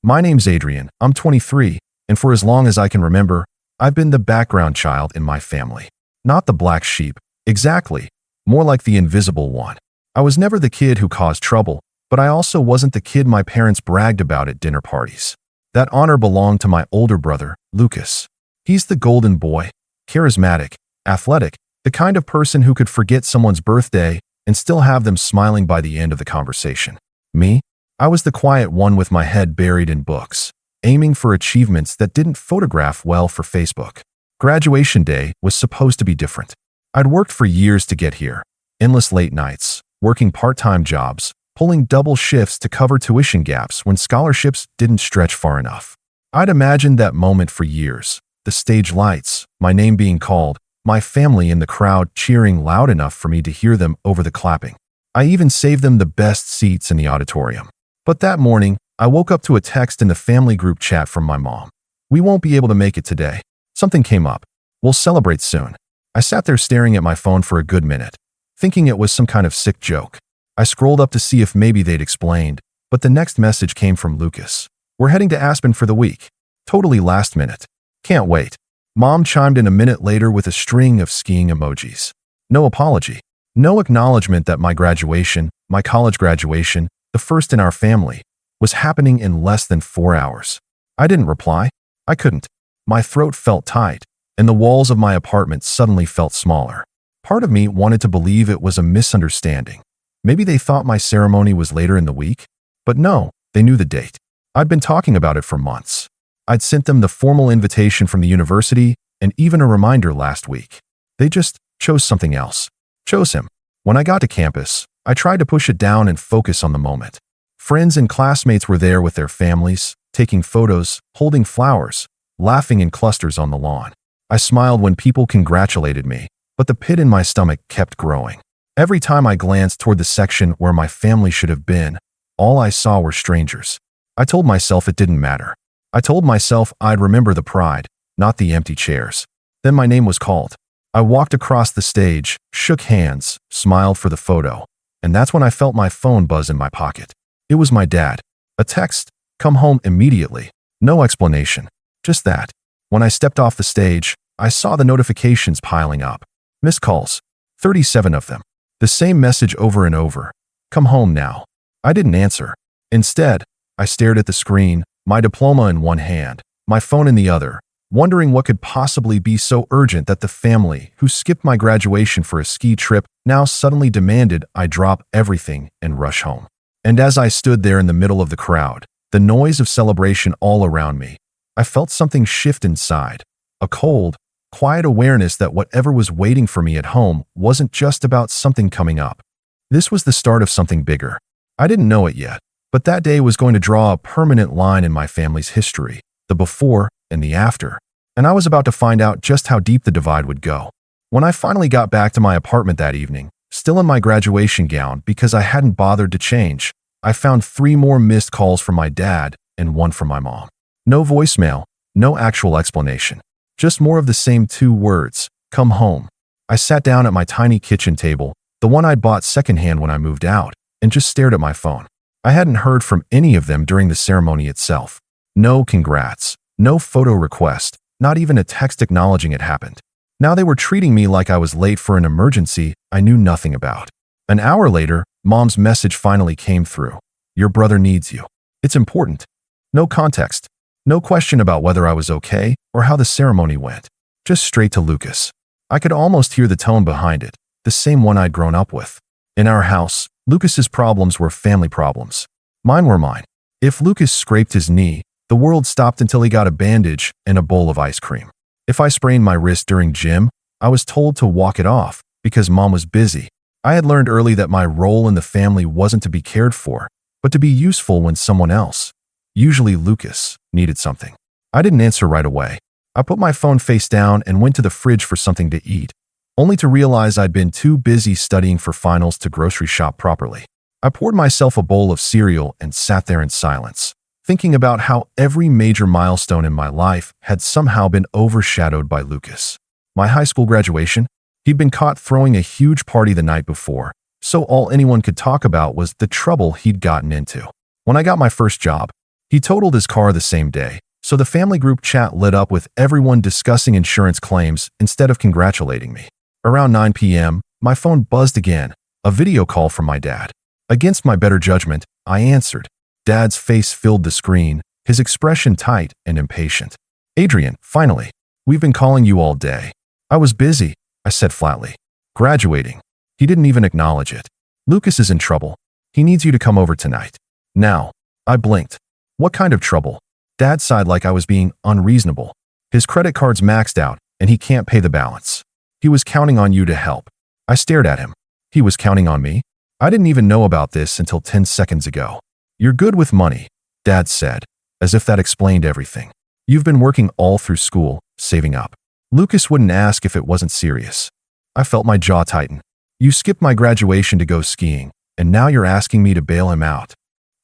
My name's Adrian, I'm 23, and for as long as I can remember, I've been the background child in my family. Not the black sheep, exactly, more like the invisible one. I was never the kid who caused trouble, but I also wasn't the kid my parents bragged about at dinner parties. That honor belonged to my older brother, Lucas. He's the golden boy, charismatic, athletic, the kind of person who could forget someone's birthday and still have them smiling by the end of the conversation. Me? I was the quiet one with my head buried in books, aiming for achievements that didn't photograph well for Facebook. Graduation day was supposed to be different. I'd worked for years to get here, endless late nights, working part-time jobs, pulling double shifts to cover tuition gaps when scholarships didn't stretch far enough. I'd imagined that moment for years, the stage lights, my name being called, my family in the crowd cheering loud enough for me to hear them over the clapping. I even saved them the best seats in the auditorium. But that morning, I woke up to a text in the family group chat from my mom. "We won't be able to make it today. Something came up. We'll celebrate soon." I sat there staring at my phone for a good minute, thinking it was some kind of sick joke. I scrolled up to see if maybe they'd explained, but the next message came from Lucas. "We're heading to Aspen for the week. Totally last minute. Can't wait." Mom chimed in a minute later with a string of skiing emojis. No apology. No acknowledgement that my college graduation, the first in our family, was happening in less than 4 hours. I didn't reply. I couldn't. My throat felt tight, and the walls of my apartment suddenly felt smaller. Part of me wanted to believe it was a misunderstanding. Maybe they thought my ceremony was later in the week? But no, they knew the date. I'd been talking about it for months. I'd sent them the formal invitation from the university and even a reminder last week. They just chose something else. Chose him. When I got to campus, I tried to push it down and focus on the moment. Friends and classmates were there with their families, taking photos, holding flowers, laughing in clusters on the lawn. I smiled when people congratulated me, but the pit in my stomach kept growing. Every time I glanced toward the section where my family should have been, all I saw were strangers. I told myself it didn't matter. I told myself I'd remember the pride, not the empty chairs. Then my name was called. I walked across the stage, shook hands, smiled for the photo, and that's when I felt my phone buzz in my pocket. It was my dad. A text, "Come home immediately." No explanation. Just that. When I stepped off the stage, I saw the notifications piling up. Missed calls. 37 of them. The same message over and over. "Come home now." I didn't answer. Instead, I stared at the screen, my diploma in one hand, my phone in the other, wondering what could possibly be so urgent that the family, who skipped my graduation for a ski trip, now suddenly demanded I drop everything and rush home. And as I stood there in the middle of the crowd, the noise of celebration all around me, I felt something shift inside. A cold, quiet awareness that whatever was waiting for me at home wasn't just about something coming up. This was the start of something bigger. I didn't know it yet, but that day was going to draw a permanent line in my family's history, the before and the after, and I was about to find out just how deep the divide would go. When I finally got back to my apartment that evening, still in my graduation gown because I hadn't bothered to change, I found 3 more missed calls from my dad and 1 from my mom. No voicemail, no actual explanation. Just more of the same 2 words, "Come home." I sat down at my tiny kitchen table, the one I'd bought secondhand when I moved out, and just stared at my phone. I hadn't heard from any of them during the ceremony itself. No congrats, no photo request, not even a text acknowledging it happened. Now they were treating me like I was late for an emergency I knew nothing about. An hour later, Mom's message finally came through. "Your brother needs you. It's important." No context. No question about whether I was okay or how the ceremony went. Just straight to Lucas. I could almost hear the tone behind it, the same one I'd grown up with. In our house, Lucas's problems were family problems. Mine were mine. If Lucas scraped his knee, the world stopped until he got a bandage and a bowl of ice cream. If I sprained my wrist during gym, I was told to walk it off because Mom was busy. I had learned early that my role in the family wasn't to be cared for, but to be useful when someone else, usually Lucas, needed something. I didn't answer right away. I put my phone face down and went to the fridge for something to eat, only to realize I'd been too busy studying for finals to grocery shop properly. I poured myself a bowl of cereal and sat there in silence, thinking about how every major milestone in my life had somehow been overshadowed by Lucas. My high school graduation? He'd been caught throwing a huge party the night before, so all anyone could talk about was the trouble he'd gotten into. When I got my first job, He totaled his car the same day, so the family group chat lit up with everyone discussing insurance claims instead of congratulating me. Around 9 p.m., my phone buzzed again, a video call from my dad. Against my better judgment, I answered. Dad's face filled the screen, his expression tight and impatient. "Adrian, finally. We've been calling you all day." "I was busy," I said flatly. "Graduating." He didn't even acknowledge it. "Lucas is in trouble. He needs you to come over tonight." "Now." I blinked. "What kind of trouble?" Dad sighed like I was being unreasonable. "His credit card's maxed out, and he can't pay the balance. He was counting on you to help." I stared at him. He was counting on me? I didn't even know about this until 10 seconds ago. "You're good with money," Dad said, as if that explained everything. "You've been working all through school, saving up. Lucas wouldn't ask if it wasn't serious." I felt my jaw tighten. "You skipped my graduation to go skiing, and now you're asking me to bail him out."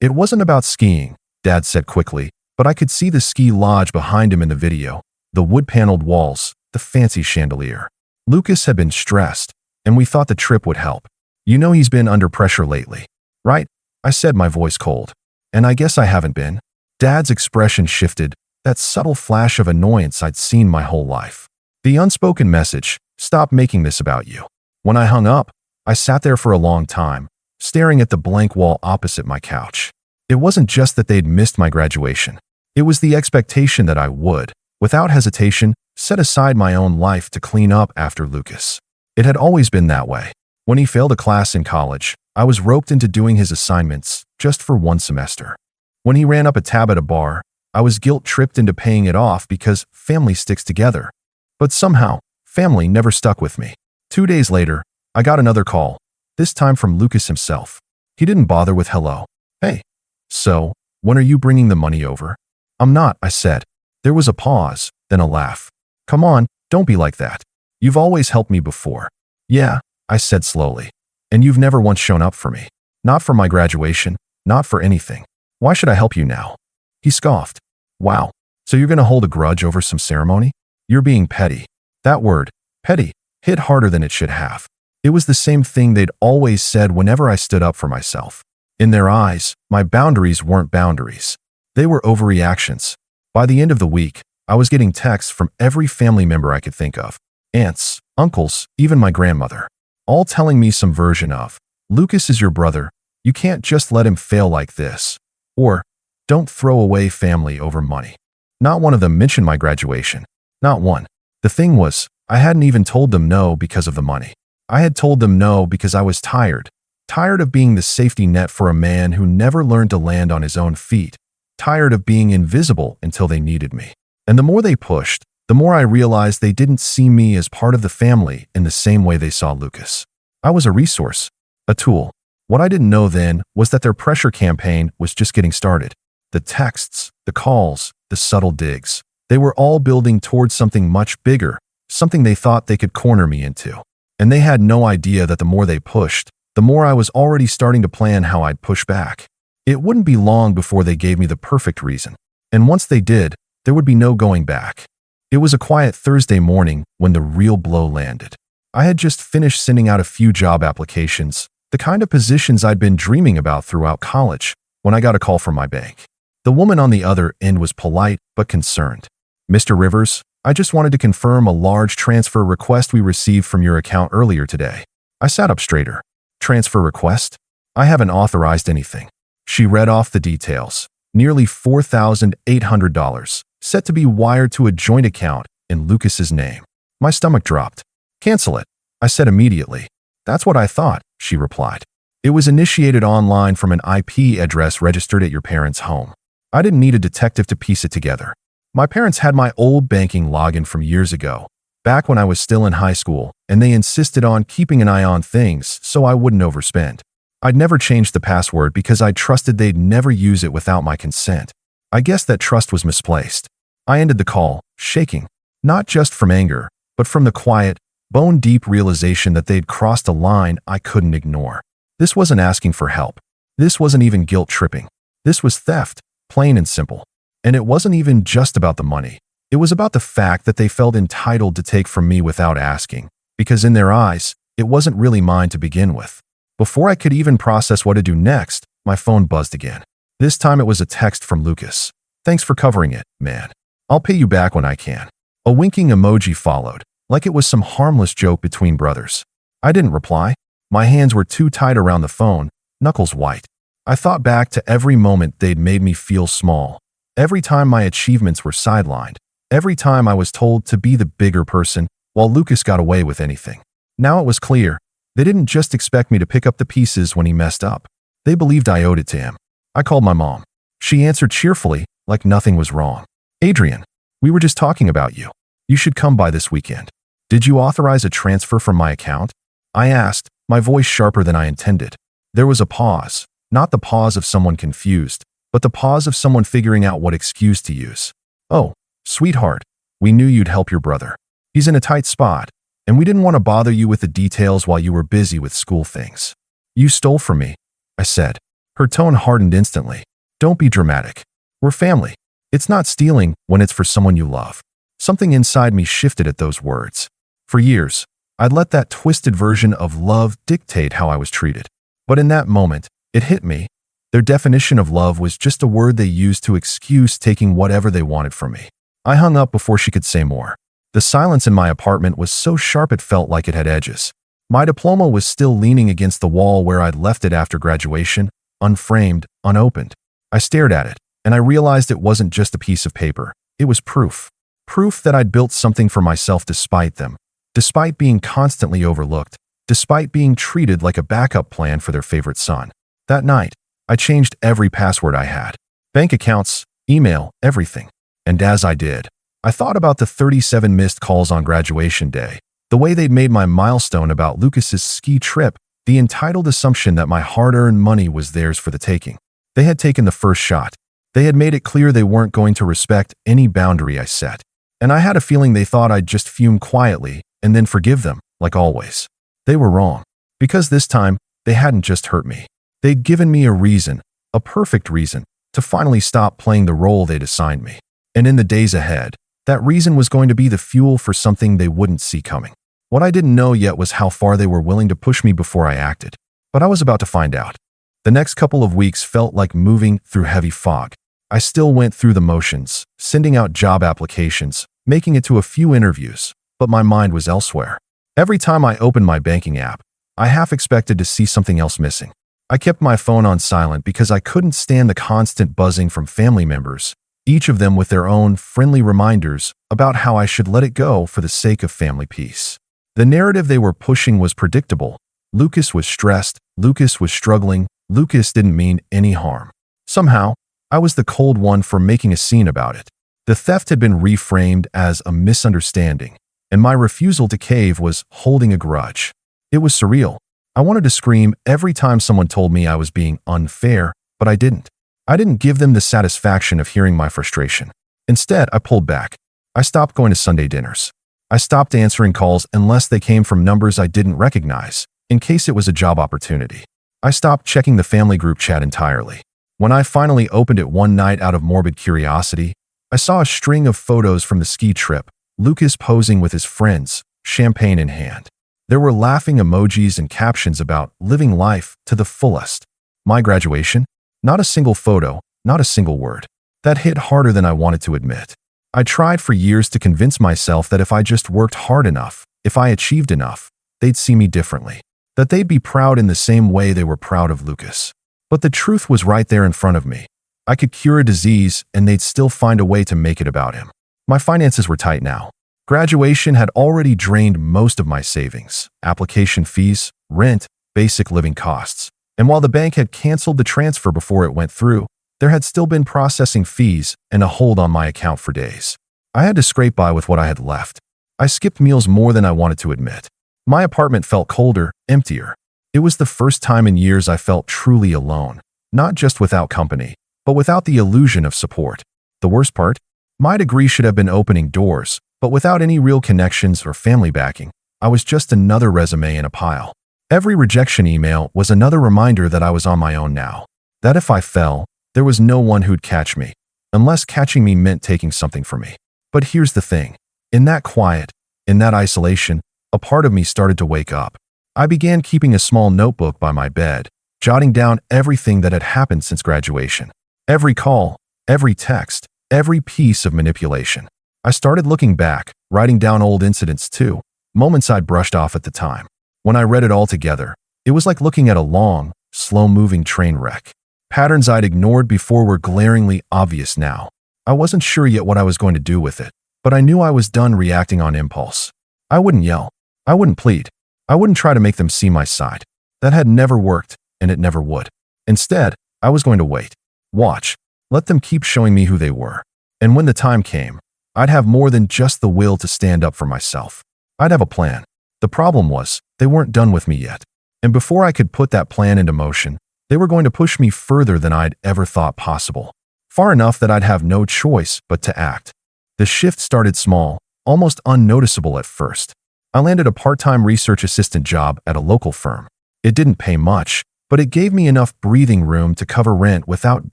"It wasn't about skiing," Dad said quickly, but I could see the ski lodge behind him in the video, the wood-paneled walls, the fancy chandelier. Lucas had been stressed, and we thought the trip would help. "You know he's been under pressure lately, right?" I said, my voice cold. "And I guess I haven't been." Dad's expression shifted, that subtle flash of annoyance I'd seen my whole life. The unspoken message, "Stop making this about you." When I hung up, I sat there for a long time, staring at the blank wall opposite my couch. It wasn't just that they'd missed my graduation. It was the expectation that I would, without hesitation, set aside my own life to clean up after Lucas. It had always been that way. When he failed a class in college, I was roped into doing his assignments just for one semester. When he ran up a tab at a bar, I was guilt-tripped into paying it off because family sticks together. But somehow, family never stuck with me. 2 days later, I got another call, this time from Lucas himself. He didn't bother with hello. "Hey, so, when are you bringing the money over?" "I'm not," I said. There was a pause, then a laugh. "Come on, don't be like that. You've always helped me before." "Yeah," I said slowly. "And you've never once shown up for me. Not for my graduation, not for anything. Why should I help you now?" He scoffed. "Wow, so you're going to hold a grudge over some ceremony? You're being petty." That word, petty, hit harder than it should have. It was the same thing they'd always said whenever I stood up for myself. In their eyes, my boundaries weren't boundaries. They were overreactions. By the end of the week, I was getting texts from every family member I could think of. Aunts, uncles, even my grandmother. All telling me some version of, "Lucas is your brother. You can't just let him fail like this." Or, "Don't throw away family over money." Not one of them mentioned my graduation. Not one. The thing was, I hadn't even told them no because of the money. I had told them no because I was tired. Tired of being the safety net for a man who never learned to land on his own feet. Tired of being invisible until they needed me. And the more they pushed, the more I realized they didn't see me as part of the family in the same way they saw Lucas. I was a resource, a tool. What I didn't know then was that their pressure campaign was just getting started. The texts, the calls, the subtle digs. They were all building towards something much bigger, something they thought they could corner me into. And they had no idea that the more they pushed, the more I was already starting to plan how I'd push back. It wouldn't be long before they gave me the perfect reason. And once they did, there would be no going back. It was a quiet Thursday morning when the real blow landed. I had just finished sending out a few job applications, the kind of positions I'd been dreaming about throughout college, when I got a call from my bank. The woman on the other end was polite but concerned. "Mr. Rivers, I just wanted to confirm a large transfer request we received from your account earlier today." I sat up straighter. "Transfer request? I haven't authorized anything." She read off the details. Nearly $4,800, set to be wired to a joint account in Lucas's name. My stomach dropped. "Cancel it," I said immediately. "That's what I thought," she replied. "It was initiated online from an IP address registered at your parents' home." I didn't need a detective to piece it together. My parents had my old banking login from years ago, back when I was still in high school, and they insisted on keeping an eye on things so I wouldn't overspend. I'd never changed the password because I trusted they'd never use it without my consent. I guess that trust was misplaced. I ended the call, shaking, not just from anger, but from the quiet, bone-deep realization that they'd crossed a line I couldn't ignore. This wasn't asking for help. This wasn't even guilt-tripping. This was theft, plain and simple. And it wasn't even just about the money. It was about the fact that they felt entitled to take from me without asking, because in their eyes, it wasn't really mine to begin with. Before I could even process what to do next, my phone buzzed again. This time it was a text from Lucas. "Thanks for covering it, man. I'll pay you back when I can." A winking emoji followed, like it was some harmless joke between brothers. I didn't reply. My hands were too tight around the phone, knuckles white. I thought back to every moment they'd made me feel small. Every time my achievements were sidelined. Every time I was told to be the bigger person, while Lucas got away with anything. Now it was clear. They didn't just expect me to pick up the pieces when he messed up. They believed I owed it to him. I called my mom. She answered cheerfully, like nothing was wrong. "Adrian, we were just talking about you. You should come by this weekend. Did you authorize a transfer from my account?" I asked, my voice sharper than I intended. There was a pause, not the pause of someone confused, but the pause of someone figuring out what excuse to use. "Oh, sweetheart, we knew you'd help your brother. He's in a tight spot, and we didn't want to bother you with the details while you were busy with school things." "You stole from me," I said. Her tone hardened instantly. "Don't be dramatic. We're family. It's not stealing when it's for someone you love." Something inside me shifted at those words. For years, I'd let that twisted version of love dictate how I was treated. But in that moment, it hit me. Their definition of love was just a word they used to excuse taking whatever they wanted from me. I hung up before she could say more. The silence in my apartment was so sharp it felt like it had edges. My diploma was still leaning against the wall where I'd left it after graduation, unframed, unopened. I stared at it, and I realized it wasn't just a piece of paper. It was proof. Proof that I'd built something for myself despite them, despite being constantly overlooked, despite being treated like a backup plan for their favorite son. That night, I changed every password I had. Bank accounts, email, everything. And as I did, I thought about the 37 missed calls on graduation day, the way they'd made my milestone about Lucas's ski trip, the entitled assumption that my hard-earned money was theirs for the taking. They had taken the first shot. They had made it clear they weren't going to respect any boundary I set. And I had a feeling they thought I'd just fume quietly and then forgive them, like always. They were wrong. Because this time, they hadn't just hurt me. They'd given me a reason, a perfect reason, to finally stop playing the role they'd assigned me. And in the days ahead, that reason was going to be the fuel for something they wouldn't see coming. What I didn't know yet was how far they were willing to push me before I acted. But I was about to find out. The next couple of weeks felt like moving through heavy fog. I still went through the motions, sending out job applications, making it to a few interviews, but my mind was elsewhere. Every time I opened my banking app, I half expected to see something else missing. I kept my phone on silent because I couldn't stand the constant buzzing from family members, each of them with their own friendly reminders about how I should let it go for the sake of family peace. The narrative they were pushing was predictable. Lucas was stressed, Lucas was struggling, Lucas didn't mean any harm. Somehow, I was the cold one for making a scene about it. The theft had been reframed as a misunderstanding, and my refusal to cave was holding a grudge. It was surreal. I wanted to scream every time someone told me I was being unfair, but I didn't. I didn't give them the satisfaction of hearing my frustration. Instead, I pulled back. I stopped going to Sunday dinners. I stopped answering calls unless they came from numbers I didn't recognize, in case it was a job opportunity. I stopped checking the family group chat entirely. When I finally opened it one night out of morbid curiosity, I saw a string of photos from the ski trip, Lucas posing with his friends, champagne in hand. There were laughing emojis and captions about living life to the fullest. My graduation? Not a single photo, not a single word. That hit harder than I wanted to admit. I tried for years to convince myself that if I just worked hard enough, if I achieved enough, they'd see me differently. That they'd be proud in the same way they were proud of Lucas. But the truth was right there in front of me. I could cure a disease and they'd still find a way to make it about him. My finances were tight now. Graduation had already drained most of my savings, application fees, rent, basic living costs. And while the bank had canceled the transfer before it went through, there had still been processing fees and a hold on my account for days. I had to scrape by with what I had left. I skipped meals more than I wanted to admit. My apartment felt colder, emptier. It was the first time in years I felt truly alone, not just without company, but without the illusion of support. The worst part? My degree should have been opening doors, but without any real connections or family backing, I was just another resume in a pile. Every rejection email was another reminder that I was on my own now. That if I fell, there was no one who'd catch me, unless catching me meant taking something from me. But here's the thing. In that quiet, in that isolation, a part of me started to wake up. I began keeping a small notebook by my bed, jotting down everything that had happened since graduation. Every call, every text, every piece of manipulation. I started looking back, writing down old incidents too, moments I'd brushed off at the time. When I read it all together, it was like looking at a long, slow-moving train wreck. Patterns I'd ignored before were glaringly obvious now. I wasn't sure yet what I was going to do with it, but I knew I was done reacting on impulse. I wouldn't yell. I wouldn't plead. I wouldn't try to make them see my side. That had never worked, and it never would. Instead, I was going to wait. Watch. Let them keep showing me who they were. And when the time came, I'd have more than just the will to stand up for myself. I'd have a plan. The problem was, they weren't done with me yet. And before I could put that plan into motion, they were going to push me further than I'd ever thought possible. Far enough that I'd have no choice but to act. The shift started small, almost unnoticeable at first. I landed a part-time research assistant job at a local firm. It didn't pay much, but it gave me enough breathing room to cover rent without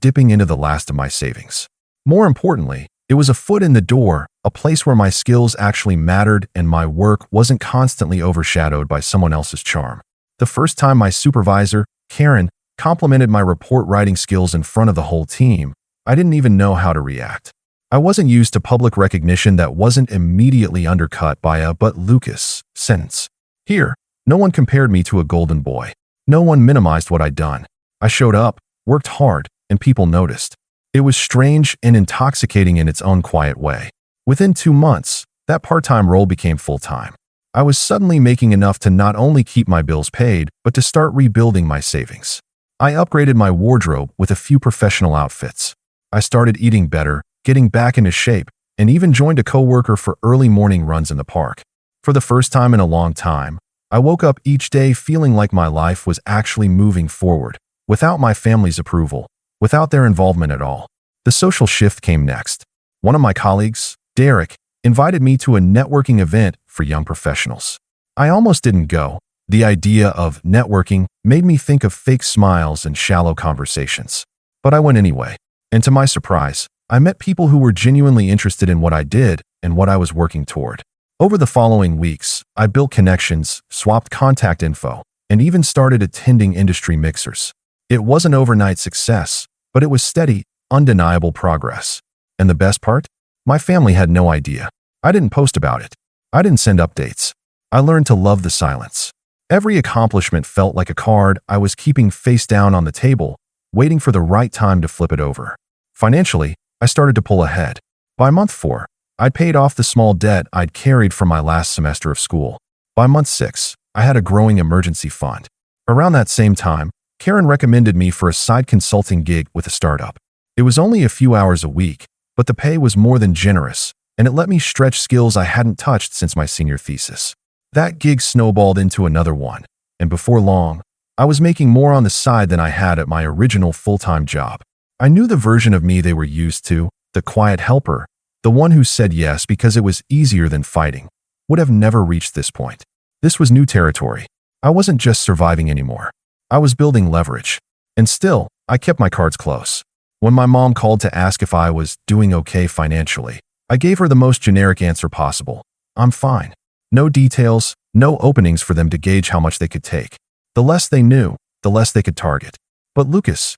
dipping into the last of my savings. More importantly, it was a foot in the door, a place where my skills actually mattered and my work wasn't constantly overshadowed by someone else's charm. The first time my supervisor, Karen, complimented my report writing skills in front of the whole team, I didn't even know how to react. I wasn't used to public recognition that wasn't immediately undercut by a "but Lucas" sentence. Here, no one compared me to a golden boy. No one minimized what I'd done. I showed up, worked hard, and people noticed. It was strange and intoxicating in its own quiet way. Within 2 months, that part-time role became full-time. I was suddenly making enough to not only keep my bills paid, but to start rebuilding my savings. I upgraded my wardrobe with a few professional outfits. I started eating better, getting back into shape, and even joined a coworker for early morning runs in the park. For the first time in a long time, I woke up each day feeling like my life was actually moving forward, without my family's approval, without their involvement at all. The social shift came next. One of my colleagues, Derek, invited me to a networking event for young professionals. I almost didn't go. The idea of networking made me think of fake smiles and shallow conversations. But I went anyway. And to my surprise, I met people who were genuinely interested in what I did and what I was working toward. Over the following weeks, I built connections, swapped contact info, and even started attending industry mixers. It wasn't overnight success, but it was steady, undeniable progress. And the best part? My family had no idea. I didn't post about it. I didn't send updates. I learned to love the silence. Every accomplishment felt like a card I was keeping face down on the table, waiting for the right time to flip it over. Financially, I started to pull ahead. By month 4, I'd paid off the small debt I'd carried from my last semester of school. By month 6, I had a growing emergency fund. Around that same time, Karen recommended me for a side consulting gig with a startup. It was only a few hours a week, but the pay was more than generous, and it let me stretch skills I hadn't touched since my senior thesis. That gig snowballed into another one, and before long, I was making more on the side than I had at my original full-time job. I knew the version of me they were used to, the quiet helper, the one who said yes because it was easier than fighting, would have never reached this point. This was new territory. I wasn't just surviving anymore. I was building leverage. And still, I kept my cards close. When my mom called to ask if I was doing okay financially, I gave her the most generic answer possible. I'm fine. No details, no openings for them to gauge how much they could take. The less they knew, the less they could target. But Lucas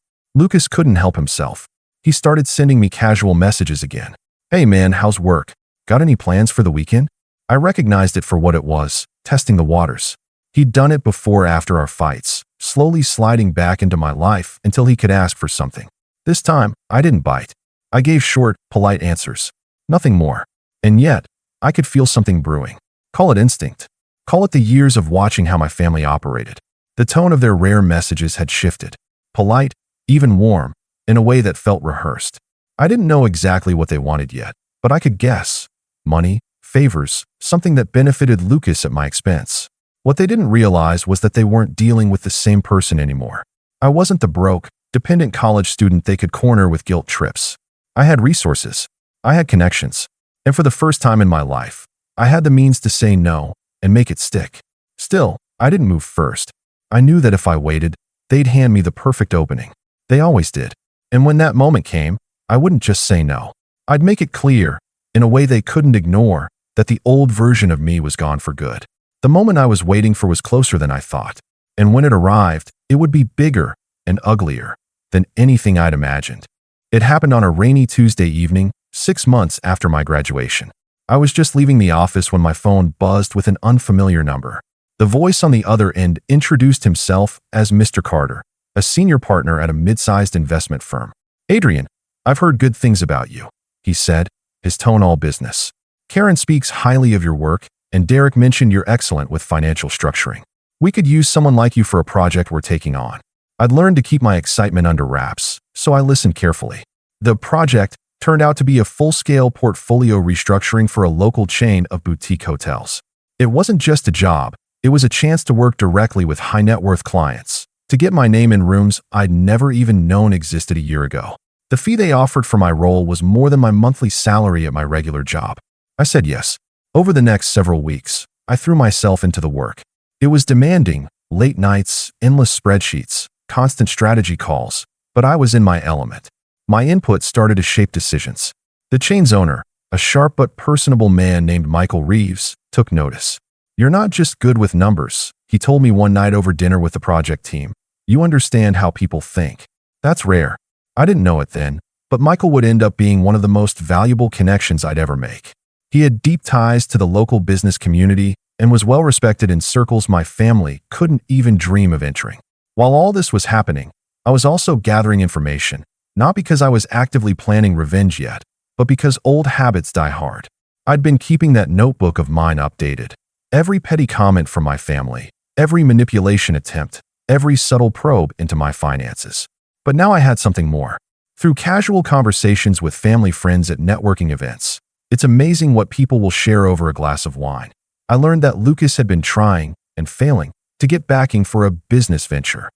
couldn't help himself. He started sending me casual messages again. Hey man, how's work? Got any plans for the weekend? I recognized it for what it was, testing the waters. He'd done it before after our fights, slowly sliding back into my life until he could ask for something. This time, I didn't bite. I gave short, polite answers. Nothing more. And yet, I could feel something brewing. Call it instinct. Call it the years of watching how my family operated. The tone of their rare messages had shifted. Polite, even warm, in a way that felt rehearsed. I didn't know exactly what they wanted yet, but I could guess. Money, favors, something that benefited Lucas at my expense. What they didn't realize was that they weren't dealing with the same person anymore. I wasn't the broke, dependent college student they could corner with guilt trips. I had resources. I had connections. And for the first time in my life, I had the means to say no and make it stick. Still, I didn't move first. I knew that if I waited, they'd hand me the perfect opening. They always did. And when that moment came, I wouldn't just say no. I'd make it clear, in a way they couldn't ignore, that the old version of me was gone for good. The moment I was waiting for was closer than I thought. And when it arrived, it would be bigger and uglier than anything I'd imagined. It happened on a rainy Tuesday evening, 6 months after my graduation. I was just leaving the office when my phone buzzed with an unfamiliar number. The voice on the other end introduced himself as Mr. Carter, a senior partner at a mid-sized investment firm. "Adrian, I've heard good things about you," he said, his tone all business. "Karen speaks highly of your work, and Derek mentioned you're excellent with financial structuring. We could use someone like you for a project we're taking on." I'd learned to keep my excitement under wraps, so I listened carefully. The project turned out to be a full-scale portfolio restructuring for a local chain of boutique hotels. It wasn't just a job, it was a chance to work directly with high-net-worth clients, to get my name in rooms I'd never even known existed a year ago. The fee they offered for my role was more than my monthly salary at my regular job. I said yes. Over the next several weeks, I threw myself into the work. It was demanding, late nights, endless spreadsheets, constant strategy calls, but I was in my element. My input started to shape decisions. The chain's owner, a sharp but personable man named Michael Reeves, took notice. "You're not just good with numbers," he told me one night over dinner with the project team. "You understand how people think." That's rare. I didn't know it then, but Michael would end up being one of the most valuable connections I'd ever make. He had deep ties to the local business community and was well respected in circles my family couldn't even dream of entering. While all this was happening, I was also gathering information, not because I was actively planning revenge yet, but because old habits die hard. I'd been keeping that notebook of mine updated. Every petty comment from my family, every manipulation attempt, every subtle probe into my finances. But now I had something more. Through casual conversations with family friends at networking events, it's amazing what people will share over a glass of wine. I learned that Lucas had been trying, and failing, to get backing for a business venture.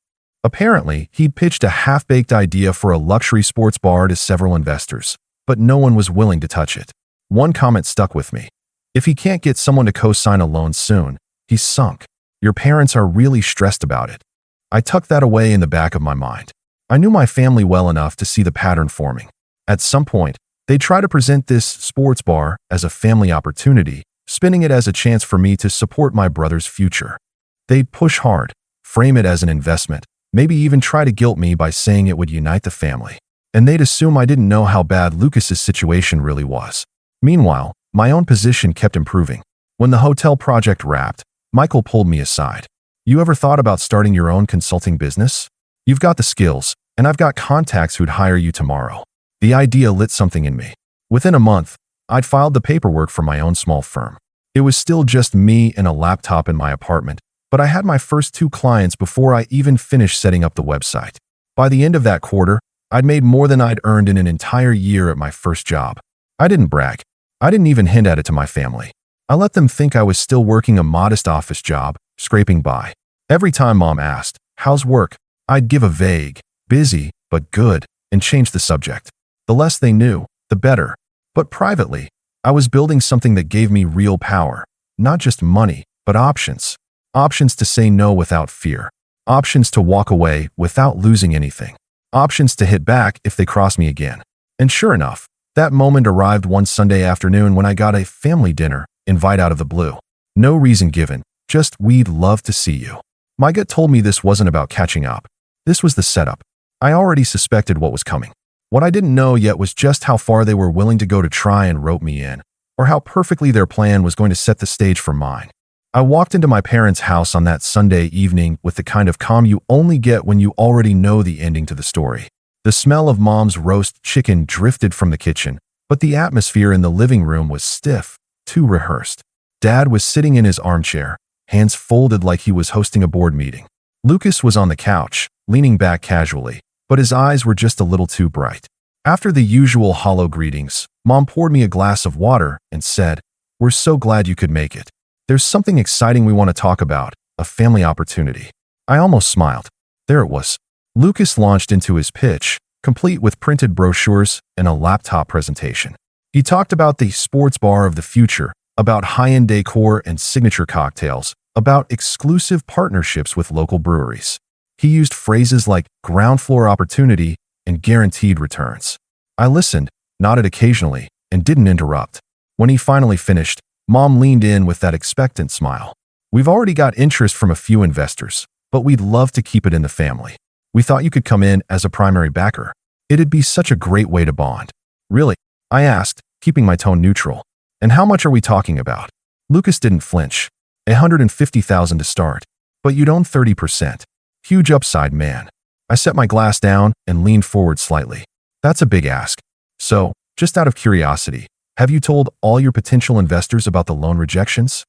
Apparently, he'd pitched a half-baked idea for a luxury sports bar to several investors, but no one was willing to touch it. One comment stuck with me. "If he can't get someone to co-sign a loan soon, he's sunk. Your parents are really stressed about it." I tucked that away in the back of my mind. I knew my family well enough to see the pattern forming. At some point, they'd try to present this sports bar as a family opportunity, spinning it as a chance for me to support my brother's future. They'd push hard, frame it as an investment, maybe even try to guilt me by saying it would unite the family. And they'd assume I didn't know how bad Lucas's situation really was. Meanwhile, my own position kept improving. When the hotel project wrapped, Michael pulled me aside. "You ever thought about starting your own consulting business? You've got the skills, and I've got contacts who'd hire you tomorrow." The idea lit something in me. Within a month, I'd filed the paperwork for my own small firm. It was still just me and a laptop in my apartment, but I had my first 2 clients before I even finished setting up the website. By the end of that quarter, I'd made more than I'd earned in an entire year at my first job. I didn't brag. I didn't even hint at it to my family. I let them think I was still working a modest office job, scraping by. Every time Mom asked, "How's work?" I'd give a vague, "Busy, but good," and change the subject. The less they knew, the better. But privately, I was building something that gave me real power. Not just money, but options. Options to say no without fear. Options to walk away without losing anything. Options to hit back if they cross me again. And sure enough, that moment arrived one Sunday afternoon when I got a family dinner invite out of the blue. No reason given, just "We'd love to see you." My gut told me this wasn't about catching up. This was the setup. I already suspected what was coming. What I didn't know yet was just how far they were willing to go to try and rope me in, or how perfectly their plan was going to set the stage for mine. I walked into my parents' house on that Sunday evening with the kind of calm you only get when you already know the ending to the story. The smell of Mom's roast chicken drifted from the kitchen, but the atmosphere in the living room was stiff, too rehearsed. Dad was sitting in his armchair, hands folded like he was hosting a board meeting. Lucas was on the couch, leaning back casually, but his eyes were just a little too bright. After the usual hollow greetings, Mom poured me a glass of water and said, "We're so glad you could make it. There's something exciting we want to talk about, a family opportunity." I almost smiled. There it was. Lucas launched into his pitch, complete with printed brochures and a laptop presentation. He talked about the sports bar of the future, about high-end decor and signature cocktails, about exclusive partnerships with local breweries. He used phrases like ground floor opportunity and guaranteed returns. I listened, nodded occasionally, and didn't interrupt. When he finally finished, Mom leaned in with that expectant smile. "We've already got interest from a few investors, but we'd love to keep it in the family. We thought you could come in as a primary backer." It'd be such a great way to bond. Really? I asked, keeping my tone neutral. And how much are we talking about? Lucas didn't flinch. 150,000 to start. But you'd own 30%. Huge upside, man. I set my glass down and leaned forward slightly. That's a big ask. So, just out of curiosity, have you told all your potential investors about the loan rejections?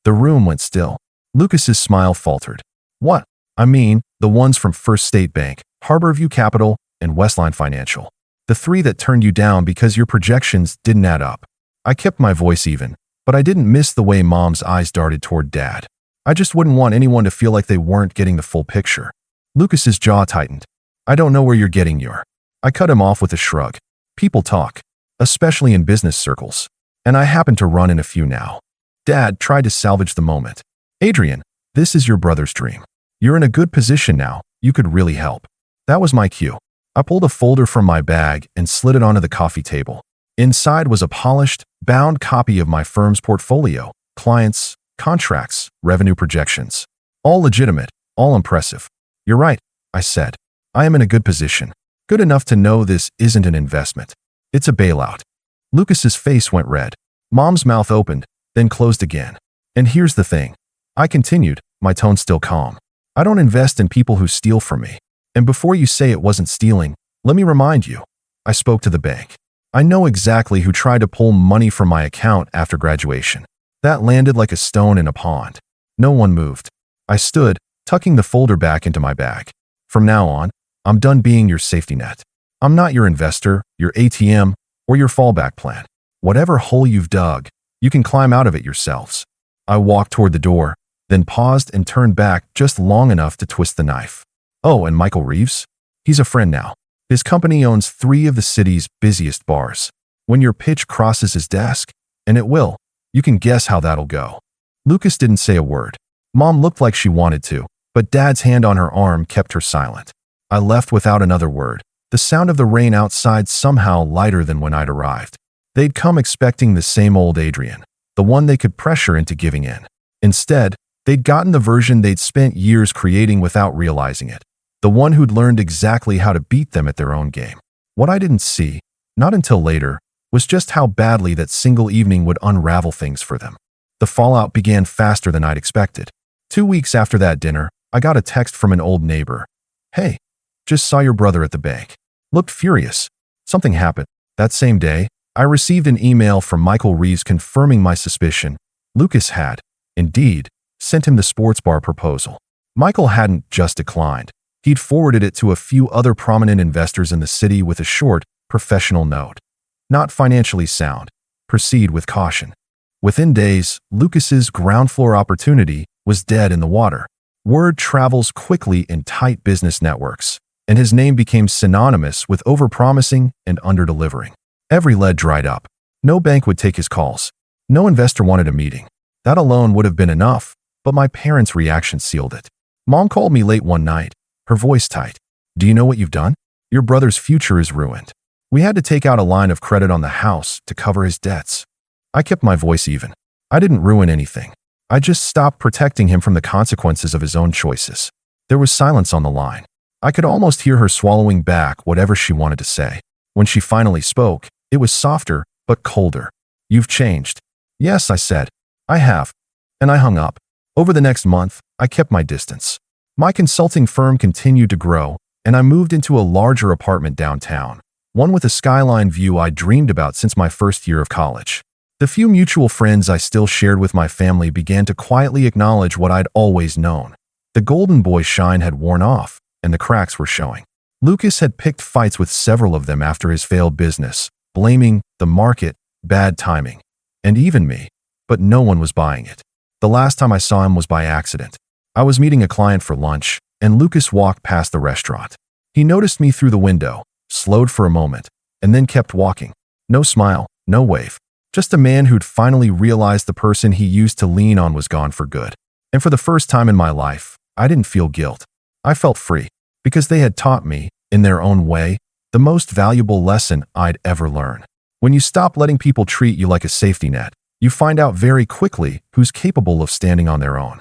The room went still. Lucas's smile faltered. What? I mean, the ones from First State Bank, Harborview Capital, and Westline Financial. The three that turned you down because your projections didn't add up. I kept my voice even, but I didn't miss the way Mom's eyes darted toward Dad. I just wouldn't want anyone to feel like they weren't getting the full picture. Lucas's jaw tightened. I don't know where you're getting your. I cut him off with a shrug. People talk, especially in business circles. And I happen to run in a few now. Dad tried to salvage the moment. Adrian, this is your brother's dream. You're in a good position now. You could really help. That was my cue. I pulled a folder from my bag and slid it onto the coffee table. Inside was a polished, bound copy of my firm's portfolio, clients, contracts, revenue projections. All legitimate, all impressive. You're right, I said. I am in a good position. Good enough to know this isn't an investment. It's a bailout. Lucas's face went red. Mom's mouth opened, then closed again. And here's the thing. I continued, my tone still calm. I don't invest in people who steal from me. And before you say it wasn't stealing, let me remind you. I spoke to the bank. I know exactly who tried to pull money from my account after graduation. That landed like a stone in a pond. No one moved. I stood, tucking the folder back into my bag. From now on, I'm done being your safety net. I'm not your investor, your ATM, or your fallback plan. Whatever hole you've dug, you can climb out of it yourselves. I walked toward the door, then paused and turned back just long enough to twist the knife. Oh, and Michael Reeves? He's a friend now. His company owns 3 of the city's busiest bars. When your pitch crosses his desk, and it will, you can guess how that'll go. Lucas didn't say a word. Mom looked like she wanted to, but Dad's hand on her arm kept her silent. I left without another word, the sound of the rain outside somehow lighter than when I'd arrived. They'd come expecting the same old Adrian, the one they could pressure into giving in. Instead, they'd gotten the version they'd spent years creating without realizing it. The one who'd learned exactly how to beat them at their own game. What I didn't see, not until later, was just how badly that single evening would unravel things for them. The fallout began faster than I'd expected. 2 weeks after that dinner, I got a text from an old neighbor. Hey, just saw your brother at the bank. Looked furious. Something happened. That same day, I received an email from Michael Reeves confirming my suspicion. Lucas had, indeed, sent him the sports bar proposal. Michael hadn't just declined. He'd forwarded it to a few other prominent investors in the city with a short, professional note. Not financially sound. Proceed with caution. Within days, Lucas's ground floor opportunity was dead in the water. Word travels quickly in tight business networks, and his name became synonymous with overpromising and underdelivering. Every lead dried up. No bank would take his calls. No investor wanted a meeting. That alone would have been enough, but my parents' reaction sealed it. Mom called me late one night, her voice tight. Do you know what you've done? Your brother's future is ruined. We had to take out a line of credit on the house to cover his debts. I kept my voice even. I didn't ruin anything. I just stopped protecting him from the consequences of his own choices. There was silence on the line. I could almost hear her swallowing back whatever she wanted to say. When she finally spoke, it was softer, but colder. You've changed. Yes, I said. I have. And I hung up. Over the next month, I kept my distance. My consulting firm continued to grow, and I moved into a larger apartment downtown, one with a skyline view I'd dreamed about since my first year of college. The few mutual friends I still shared with my family began to quietly acknowledge what I'd always known. The golden boy shine had worn off, and the cracks were showing. Lucas had picked fights with several of them after his failed business, blaming the market, bad timing, and even me, but no one was buying it. The last time I saw him was by accident. I was meeting a client for lunch, and Lucas walked past the restaurant. He noticed me through the window, slowed for a moment, and then kept walking. No smile, no wave. Just a man who'd finally realized the person he used to lean on was gone for good. And for the first time in my life, I didn't feel guilt. I felt free, because they had taught me, in their own way, the most valuable lesson I'd ever learn. When you stop letting people treat you like a safety net, you find out very quickly who's capable of standing on their own.